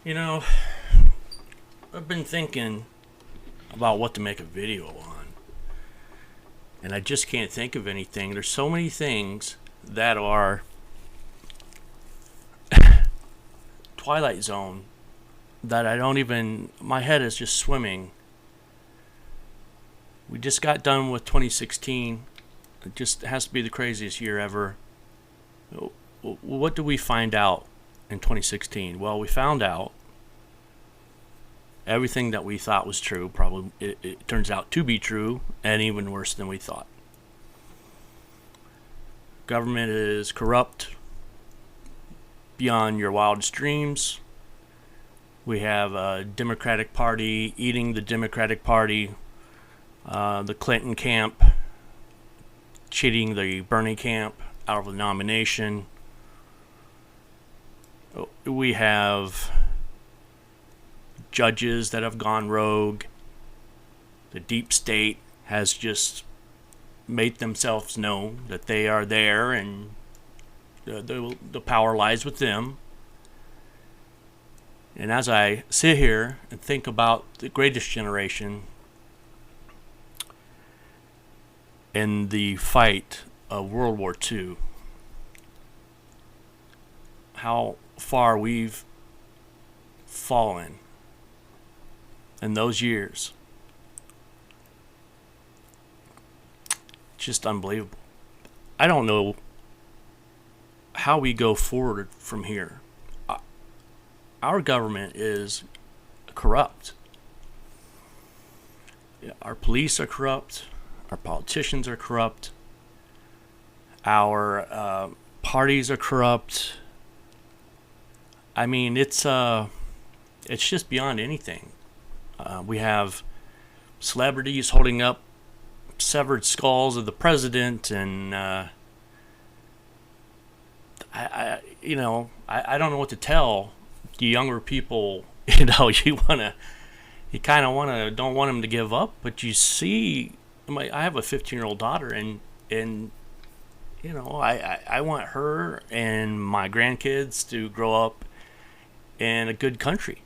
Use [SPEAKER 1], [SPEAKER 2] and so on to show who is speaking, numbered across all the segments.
[SPEAKER 1] You know, I've been thinking about what to make a video on, and I just can't think of anything. There's so many things that are Twilight Zone that I don't even. My head is just swimming. We just got done with 2016. It just has to be the craziest year ever. What did we find out in 2016? Well, we found out everything that we thought was true. Probably it turns out to be true, and even worse than we thought. Government is corrupt beyond your wildest dreams. We have a Democratic Party eating the Democratic Party, the Clinton camp cheating the Bernie camp out of the nomination. We have judges that have gone rogue. The deep state has just made themselves known that they are there, and the power lies with them. And as I sit here and think about the greatest generation and the fight of World War II, how far we've fallen in those years, just unbelievable. I don't know how we go forward from here. Our government is corrupt. Our police are corrupt. Our politicians are corrupt. Our parties are corrupt. I mean, it's just beyond anything. We have celebrities holding up severed skulls of the president, and I don't know what to tell the younger people. You kind of don't want them to give up, but you see, I have a 15-year-old daughter, and I want her and my grandkids to grow up in a good country.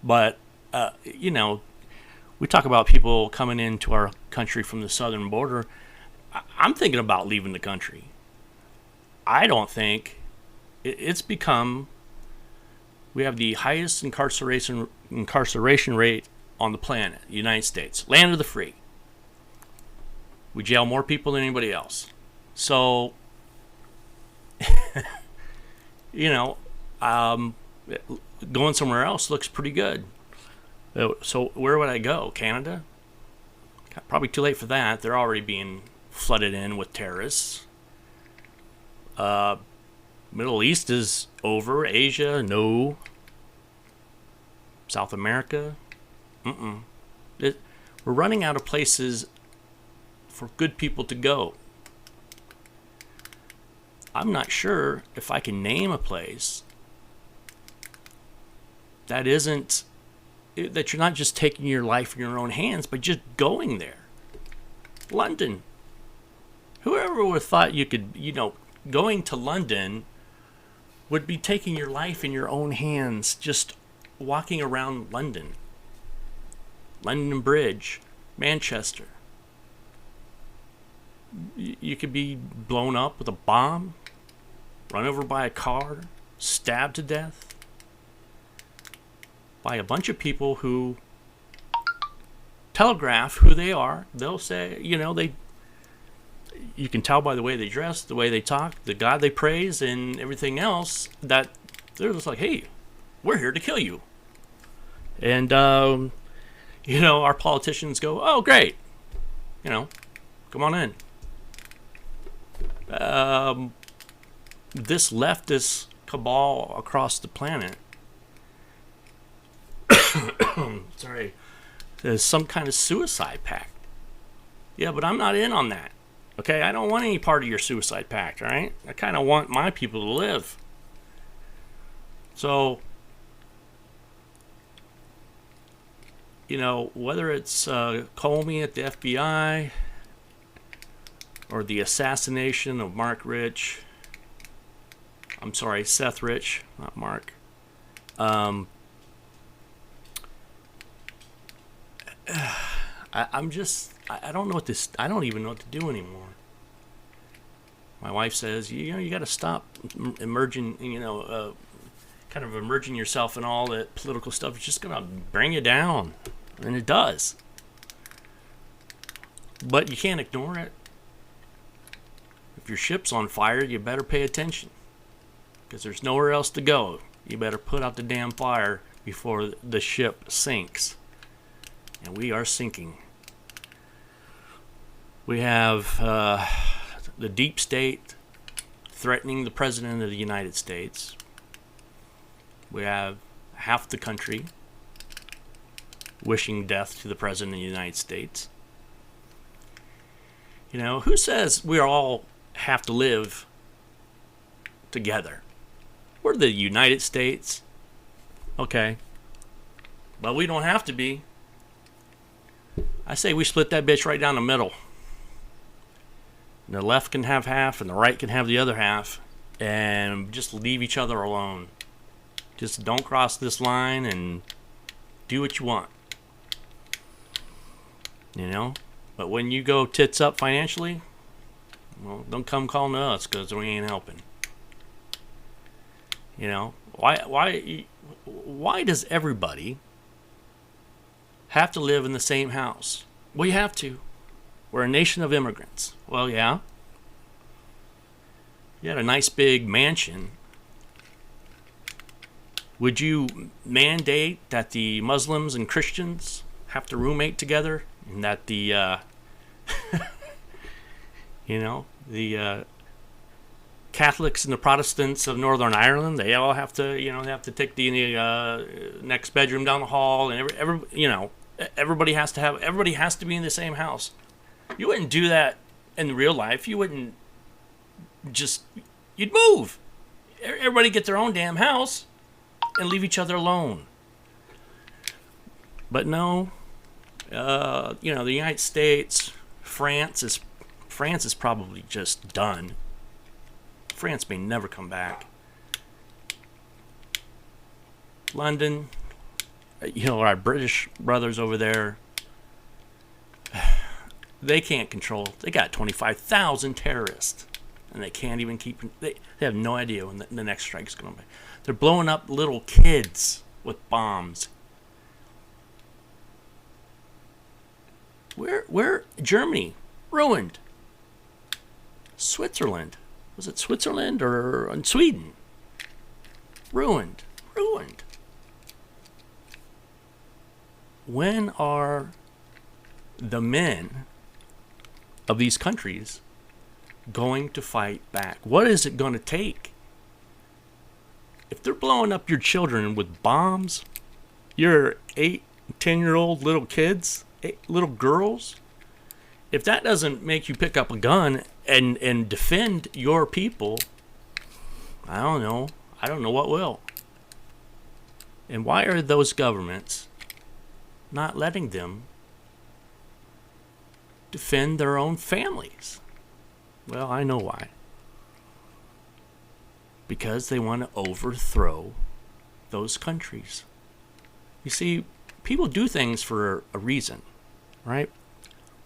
[SPEAKER 1] But we talk about people coming into our country from the southern border. I'm thinking about leaving the country. I don't think it's become. We have the highest incarceration rate on the planet, the United States, land of the free. We jail more people than anybody else. So, going somewhere else looks pretty good. So where would I go? Canada? Probably too late for that. They're already being flooded in with terrorists. Middle East is over. Asia, no. South America, we're running out of places for good people to go. I'm not sure if I can name a place that you're not just taking your life in your own hands, but just going there. London. Whoever would have thought you could, going to London would be taking your life in your own hands, just walking around London. London Bridge, Manchester. You could be blown up with a bomb, run over by a car, stabbed to death by a bunch of people who telegraph who they are. They'll say, you can tell by the way they dress, the way they talk, the God they praise, and everything else, that they're just like, hey, we're here to kill you. And, our politicians go, oh, great. Come on in. This leftist cabal across the planet, sorry, there's some kind of suicide pact. Yeah, but I'm not in on that. Okay, I don't want any part of your suicide pact, all right? I kind of want my people to live. So, whether it's Comey at the FBI or the assassination of Seth Rich, not Mark, Um, I'm just, I don't know what this, I don't even know what to do anymore. My wife says, you know, you got to stop emerging, kind of immersing yourself in all that political stuff. It's just going to bring you down. And it does. But you can't ignore it. If your ship's on fire, you better pay attention. Because there's nowhere else to go. You better put out the damn fire before the ship sinks. And we are sinking. We have the deep state threatening the President of the United States. We have half the country wishing death to the President of the United States. You know, who says we all have to live together? We're the United States. Okay. But we don't have to be. I say we split that bitch right down the middle. The left can have half and the right can have the other half. And just leave each other alone. Just don't cross this line and do what you want. You know? But when you go tits up financially, well, don't come calling to us because we ain't helping. You know? Why does everybody have to live in the same house? Well, you have to. We're a nation of immigrants. Well, yeah. You had a nice big mansion. Would you mandate that the Muslims and Christians have to roommate together? And that the, the Catholics and the Protestants of Northern Ireland, they all have to, they have to take the next bedroom down the hall, and everybody has to be in the same house. You wouldn't do that in real life. You wouldn't you'd move. Everybody get their own damn house and leave each other alone. But no. The United States, France is probably just done. France may never come back. London, our British brothers over there, they can't control. They got 25,000 terrorists, and they can't even keep. They have no idea when the next strike is going to be. They're blowing up little kids with bombs. Where Germany ruined. Switzerland, was it Switzerland or Sweden? Ruined. When are the men of these countries going to fight back? What is it going to take? If they're blowing up your children with bombs, your 8, 10-year-old little kids, little girls, if that doesn't make you pick up a gun and defend your people, I don't know what will. And why are those governments not letting them defend their own families? Well, I know why. Because they want to overthrow those countries. You see, people do things for a reason, right?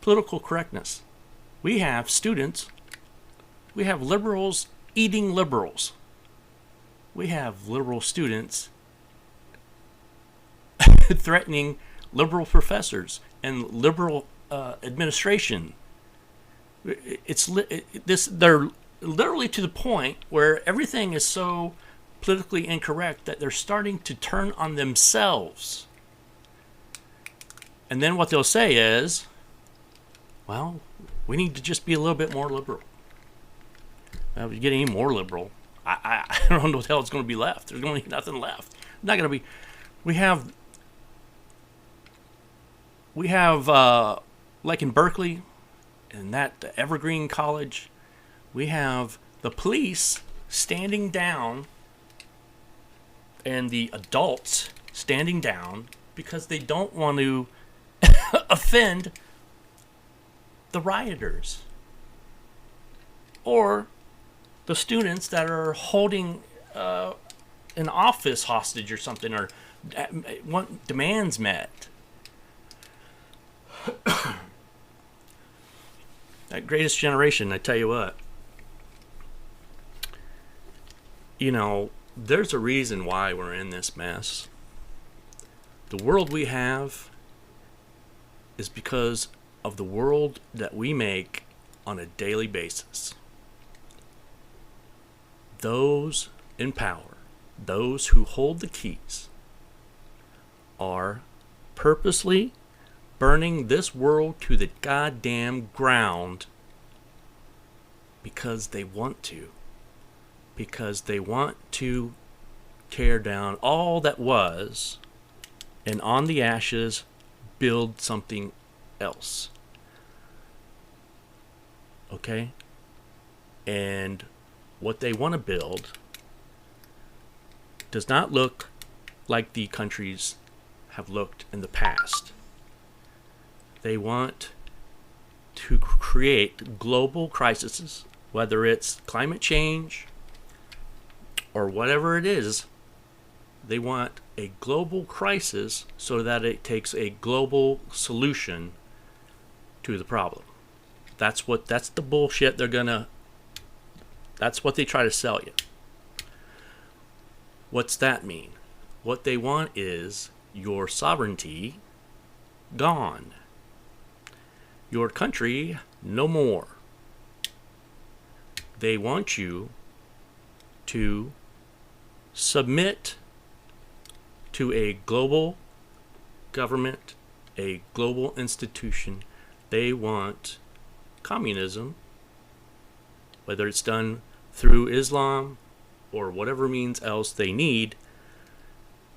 [SPEAKER 1] Political correctness. We have students. We have liberals eating liberals. We have liberal students threatening liberal professors and liberal administration. They're literally to the point where everything is so politically incorrect that they're starting to turn on themselves. And then what they'll say is, well, we need to just be a little bit more liberal. If you get any more liberal, I don't know what the hell it's going to be left. There's going to be nothing left. Not going to be. We have like in Berkeley, in that Evergreen College, we have the police standing down and the adults standing down because they don't want to offend the rioters or the students that are holding an office hostage or something, or want demands met. That Greatest Generation, I tell you what, there's a reason why we're in this mess. The world we have is because of the world that we make on a daily basis. Those in power, those who hold the keys, are purposely burning this world to the goddamn ground because they want to. Because they want to tear down all that was, and on the ashes build something else. Okay? And what they want to build does not look like the countries have looked in the past. They want to create global crises, whether it's climate change or whatever it is. They want a global crisis so that it takes a global solution to the problem. That's the bullshit that's what they try to sell you. What's that mean? What they want is your sovereignty gone. Your country no more. They want you to submit to a global government, a global institution. They want communism, whether it's done through Islam or whatever means else they need.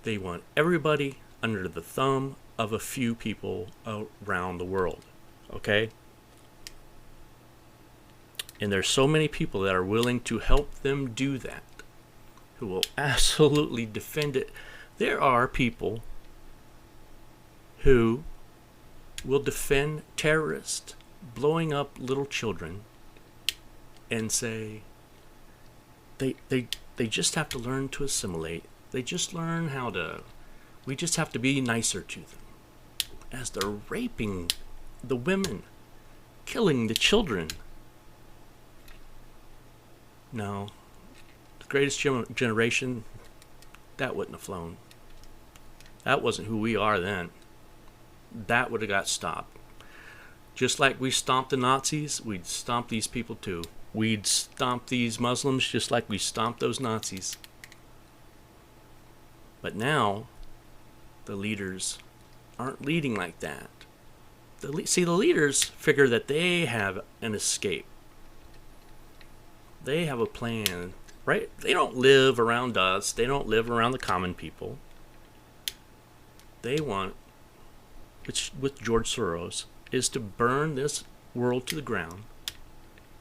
[SPEAKER 1] They want everybody under the thumb of a few people around the world. Okay? And there's so many people that are willing to help them do that, who will absolutely defend it. There are people who will defend terrorists blowing up little children and say they just have to learn to assimilate. They just learn we just have to be nicer to them. As they're raping the women, killing the children. No, the Greatest Generation, that wouldn't have flown. That wasn't who we are then. That would have got stopped. Just like we stomped the Nazis, we'd stomp these people too. We'd stomp these Muslims just like we stomped those Nazis. But now, the leaders aren't leading like that. The leaders figure that they have an escape. They have a plan, right? They don't live around us. They don't live around the common people. They want, which with George Soros, is to burn this world to the ground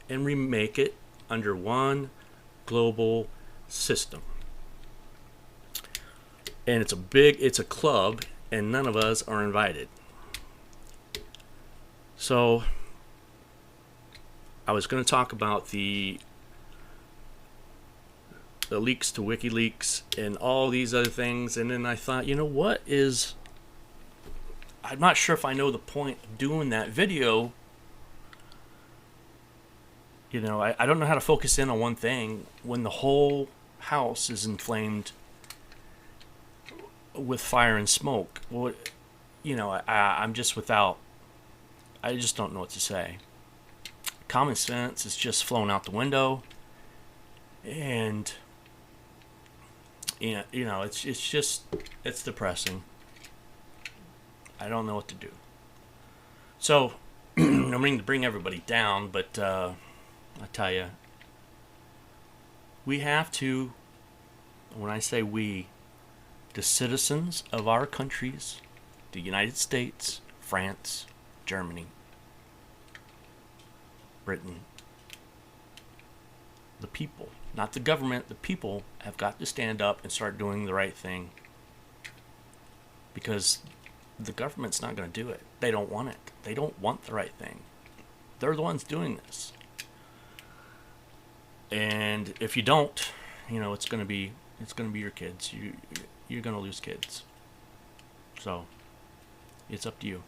[SPEAKER 1] and remake it under one global system. And it's a club, and none of us are invited. So, I was going to talk about the leaks to WikiLeaks and all these other things, and then I thought, I'm not sure if I know the point of doing that video. I don't know how to focus in on one thing when the whole house is inflamed with fire and smoke. Well, I'm just without. I just don't know what to say. Common sense is just flown out the window, and it's depressing. I don't know what to do. So I'm going to bring everybody down, but I tell you, we have to. When I say we, the citizens of our countries, the United States, France, Germany, Britain, the people, not the government, the people have got to stand up and start doing the right thing. Because the government's not going to do it. They don't want it. They don't want the right thing. They're the ones doing this. And if you don't, it's going to be It's going to be your kids. You're going to lose kids. So it's up to you.